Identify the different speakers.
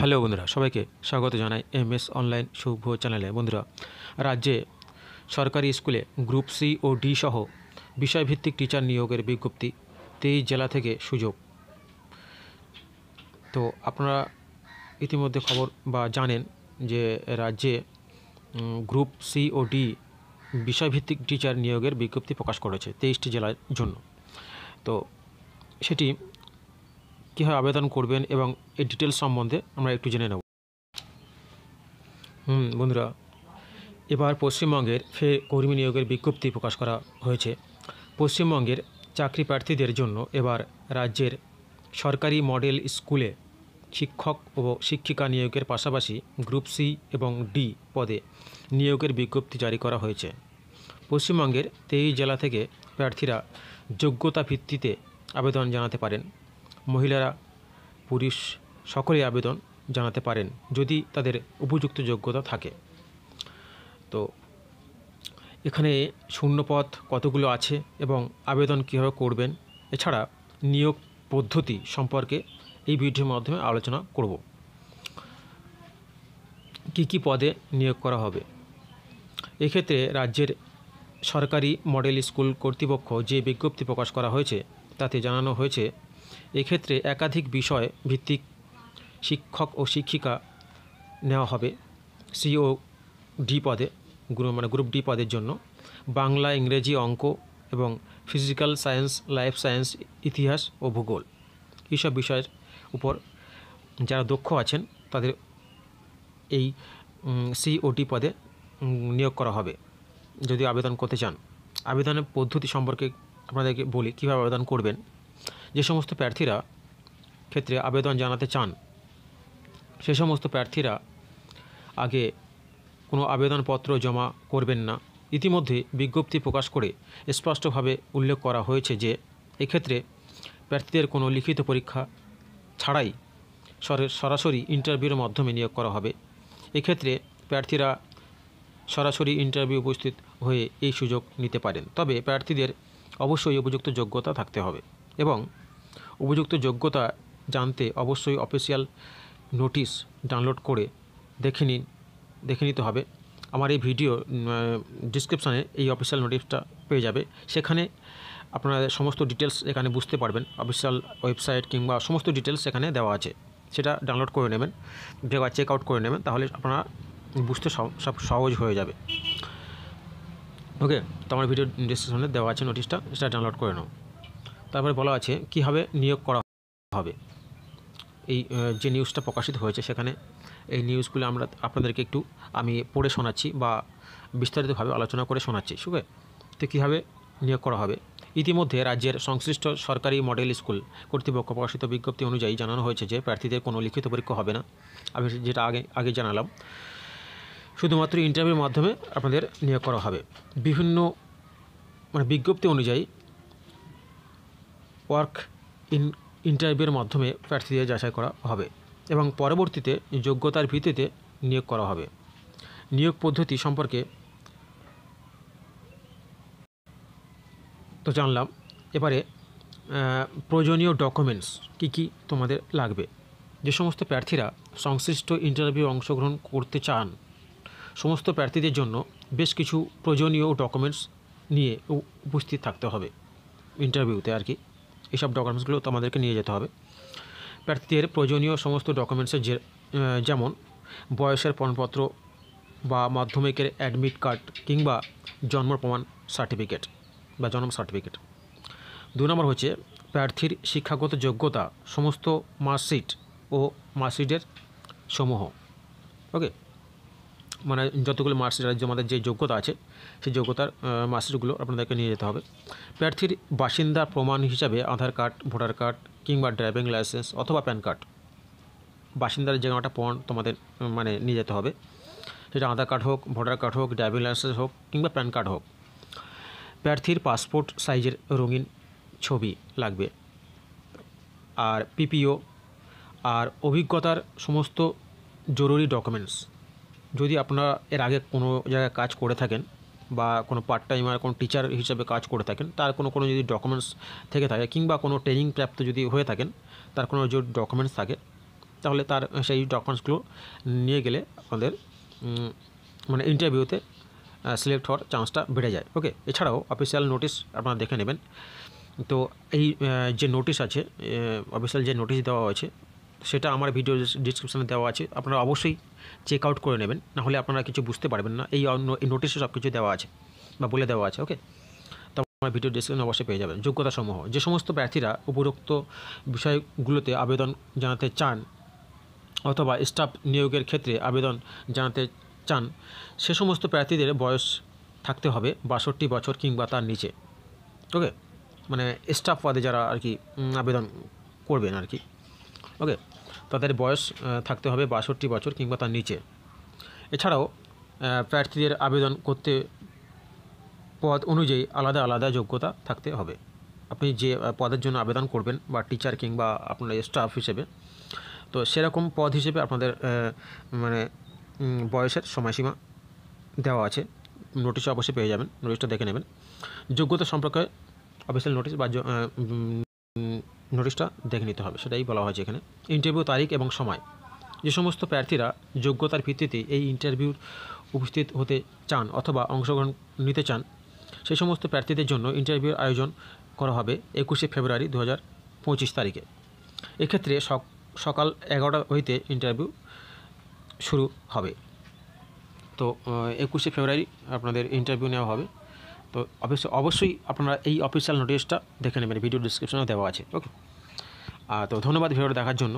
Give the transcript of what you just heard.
Speaker 1: Hello বন্ধুরা, সবাইকে স্বাগত জানাই এমএস অনলাইন শুভ চ্যানেলে। বন্ধুরা, রাজ্যে সরকারি স্কুলে গ্রুপ সি ও ডি সহ বিষয়ভিত্তিক টিচার নিয়োগের বিজ্ঞপ্তি 23 জেলা থেকে সুযোগ। তো আপনারা ইতিমধ্যে খবর বা জানেন যে রাজ্যে গ্রুপ সি ও ডি বিষয়ভিত্তিক টিচার নিয়োগের বিজ্ঞপ্তি প্রকাশ করেছে 23টি জেলার জন্য। তো সেটি কীভাবে আবেদন করবেন এবং এই ডিটেলস সম্বন্ধে আমরা একটু জেনে নেব। বন্ধুরা, এবার পশ্চিমবঙ্গের ফের কর্মী নিয়োগের বিজ্ঞপ্তি প্রকাশ করা হয়েছে। পশ্চিমবঙ্গের চাকরি প্রার্থীদের জন্য এবার রাজ্যের সরকারি মডেল স্কুলে শিক্ষক ও শিক্ষিকা নিয়োগের পাশাপাশি গ্রুপ সি এবং ডি পদে নিয়োগের বিজ্ঞপ্তি জারি করা হয়েছে। পশ্চিমবঙ্গের 23 জেলা থেকে প্রার্থীরা যোগ্যতা ভিত্তিতে আবেদন জানাতে পারেন। মহিলারা, পুরুষ সকলেই আবেদন জানাতে পারেন যদি তাদের উপযুক্ত যোগ্যতা থাকে। তো এখানে শূন্যপদ কতগুলো আছে এবং আবেদন কীভাবে করবেন, এছাড়া নিয়োগ পদ্ধতি সম্পর্কে এই ভিডিওর মাধ্যমে আলোচনা করব। কি পদে নিয়োগ করা হবে। এক্ষেত্রে রাজ্যের সরকারি মডেল স্কুল কর্তৃপক্ষ যে বিজ্ঞপ্তি প্রকাশ করা হয়েছে তাতে জানানো হয়েছে এক্ষেত্রে একাধিক বিষয় ভিত্তিক শিক্ষক ও শিক্ষিকা নেওয়া হবে। সি ও ডি পদে গ্রুপ ডি পদের জন্য বাংলা, ইংরেজি, অঙ্ক এবং ফিজিক্যাল সায়েন্স, লাইফ সায়েন্স, ইতিহাস ও ভূগোল এইসব বিষয়ের উপর যারা দক্ষ আছেন তাদের এই সি ও ডি পদে নিয়োগ করা হবে যদি আবেদন করতে চান। আবেদনের পদ্ধতি সম্পর্কে আপনাদেরকে বলি কীভাবে আবেদন করবেন। যে সমস্ত প্রার্থীরা ক্ষেত্রে আবেদন জানাতে চান সে সমস্ত প্রার্থীরা আগে কোনো আবেদনপত্র জমা করবেন না। ইতিমধ্যে বিজ্ঞপ্তি প্রকাশ করে স্পষ্টভাবে উল্লেখ করা হয়েছে যে এক্ষেত্রে প্রার্থীদের কোনো লিখিত পরীক্ষা ছাড়াই সরাসরি ইন্টারভিউর মাধ্যমে নিয়োগ করা হবে। এক্ষেত্রে প্রার্থীরা সরাসরি ইন্টারভিউ উপস্থিত হয়ে এই সুযোগ নিতে পারেন, তবে প্রার্থীদের অবশ্যই উপযুক্ত যোগ্যতা থাকতে হবে এবং উপযুক্ত যোগ্যতা জানতে অবশ্যই অফিসিয়াল নোটিশ ডাউনলোড করে দেখে নিতে হবে। আমার এই ভিডিও ডিসক্রিপশানে এই অফিসিয়াল নোটিশটা পেয়ে যাবে, সেখানে আপনারা সমস্ত ডিটেলস এখানে বুঝতে পারবেন। অফিসিয়াল ওয়েবসাইট কিংবা সমস্ত ডিটেলস এখানে দেওয়া আছে, সেটা ডাউনলোড করে নেবেন, চেক আউট করে নেবেন, তাহলে আপনারা বুঝতে সব সহজ হয়ে যাবে। ওকে, তো আমার ভিডিও ডিসক্রিপশনে দেওয়া আছে নোটিশটা, সেটা ডাউনলোড করে নাও। তারপরে বলা আছে কীভাবে নিয়োগ করা হবে। এই যে নিউজটা প্রকাশিত হয়েছে সেখানে এই নিউজগুলো আপনাদেরকে একটু আমি পড়ে শোনাচ্ছি বা বিস্তারিতভাবে আলোচনা করে শোনাচ্ছি। ঠিক আছে, তো কীভাবে নিয়োগ করা হবে। ইতিমধ্যে রাজ্যের সংশ্লিষ্ট সরকারি মডেল স্কুল কর্তৃপক্ষ প্রকাশিত বিজ্ঞপ্তি অনুযায়ী জানানো হয়েছে যে প্রার্থীদের কোনো লিখিত পরীক্ষা হবে না। আমি যেটা আগে জানালাম, শুধুমাত্র ইন্টারভিউর মাধ্যমে আপনাদের নিয়োগ করা হবে। বিভিন্ন বিজ্ঞপ্তি অনুযায়ী ওয়ার্ক ইন্টারভিউর মাধ্যমে প্রার্থীদের যাচাই করা হবে এবং পরবর্তীতে যোগ্যতার ভিত্তিতে নিয়োগ করা হবে। নিয়োগ পদ্ধতি সম্পর্কে তো জানলাম। এবারে প্রয়োজনীয় ডকুমেন্টস কী তোমাদের লাগবে। যে সমস্ত প্রার্থীরা সংশ্লিষ্ট ইন্টারভিউ অংশগ্রহণ করতে চান সমস্ত প্রার্থীদের জন্য বেশ কিছু প্রয়োজনীয় ডকুমেন্টস নিয়ে উপস্থিত থাকতে হবে ইন্টারভিউতে আর কি। এইসব ডকুমেন্টসগুলো তোমাদেরকে নিয়ে যেতে হবে। প্রার্থীদের প্রয়োজনীয় সমস্ত ডকুমেন্টসের যেমন বয়সের প্রমাণপত্র বা মাধ্যমিকের অ্যাডমিট কার্ড কিংবা জন্ম প্রমাণ সার্টিফিকেট বা জন্ম সার্টিফিকেট। 2 নম্বর হচ্ছে প্রার্থীর শিক্ষাগত যোগ্যতা, সমস্ত মার্কশিট ও মার্কশিটের সমূহ। ওকে, যতগুলো মার্কশিট আমাদের যে যোগ্যতা আছে সেই যোগ্যতার মার্কশিটগুলো আপনাদেরকে নিয়ে যেতে হবে। প্রার্থীর বাসিন্দার প্রমাণ হিসাবে আধার কার্ড, ভোটার কার্ড কিংবা ড্রাইভিং লাইসেন্স অথবা প্যান কার্ড। বাসিন্দার যে একটা প্রমাণ তোমাদের নিয়ে যেতে হবে, সেটা আধার কার্ড হোক, ভোটার কার্ড হোক, ড্রাইভিং লাইসেন্স হোক কিংবা প্যান কার্ড হোক। প্রার্থীর পাসপোর্ট সাইজের রঙিন ছবি লাগবে, আর পিপিও আর অভিজ্ঞতার সমস্ত জরুরি ডকুমেন্টস। যদি আপনারা এর আগে কোনো জায়গায় কাজ করে থাকেন বা কোনো পার্ট টাইমার কোনো টিচার হিসেবে কাজ করে থাকেন, তার কোনো যদি ডকুমেন্টস থেকে থাকে কিংবা কোনো ট্রেনিং প্রাপ্ত যদি হয়ে থাকেন, তার কোনো যদি ডকুমেন্টস থাকে তাহলে তার সেই ডকুমেন্টসগুলো নিয়ে গেলে আপনাদের মানে ইন্টারভিউতে সিলেক্ট হওয়ার চান্সটা বেড়ে যায়। ওকে, এছাড়াও অফিসিয়াল নোটিশ আপনারা দেখে নেবেন। তো এই যে নোটিশ আছে, অফিসিয়াল যে নোটিশ দেওয়া হয়েছে সেটা আমার ভিডিও ডিসক্রিপশানে দেওয়া আছে, আপনারা অবশ্যই চেক আউট করে নেবেন, নাহলে আপনারা কিছু বুঝতে পারবেন না। এই নোটিশে সব কিছু দেওয়া আছে বা বলে দেওয়া আছে। ওকে, তো আমার ভিডিও ডিসক্রিপশনে অবশ্যই পেয়ে যাবেন। যোগ্যতাসমূহ, যে সমস্ত প্রার্থীরা উপরোক্ত বিষয়গুলোতে আবেদন জানাতে চান অথবা স্টাফ নিয়োগের ক্ষেত্রে আবেদন জানাতে চান, সে সমস্ত প্রার্থীদের বয়স থাকতে হবে 62 বছর কিংবা তার নিচে। ওকে, মানে স্টাফ পদে যারা আর কি আবেদন করবেন আর কি, ওকে, তাদের বয়স থাকতে হবে 62 বছর কিংবা তার নিচে। এছাড়াও প্রার্থীদের আবেদন করতে পদ অনুযায়ী আলাদা আলাদা যোগ্যতা থাকতে হবে। আপনি যে পদের জন্য আবেদন করবেন বা টিচার কিংবা আপনার স্টাফ হিসেবে, তো সেরকম পদ হিসেবে আপনাদের মানে বয়সের সময়সীমা দেওয়া আছে। নোটিশে অবশ্যই পেয়ে যাবেন, নোটিশটা দেখে নেবেন। যোগ্যতা সম্পর্কে অফিসিয়াল নোটিশ বা নোটিশটা দেখে নিতে হবে, সেটাই বলা হয়েছে এখানে। ইন্টারভিউ তারিখ এবং সময়, যে সমস্ত প্রার্থীরা যোগ্যতার ভিত্তিতে এই ইন্টারভিউ উপস্থিত হতে চান অথবা অংশগ্রহণ নিতে চান, সেই সমস্ত প্রার্থীদের জন্য ইন্টারভিউর আয়োজন করা হবে 21শে ফেব্রুয়ারি 2025 তারিখে। এক্ষেত্রে সকাল 11টা হইতে ইন্টারভিউ শুরু হবে। তো 21শে ফেব্রুয়ারি আপনাদের ইন্টারভিউ নেওয়া হবে। তো অবশ্যই আপনারা এই অফিসিয়াল নোটিশটা দেখে নেবেন, ভিডিও ডিসক্রিপশনেও দেওয়া আছে। ওকে, তো ধন্যবাদ ভিডিওটা দেখার জন্য।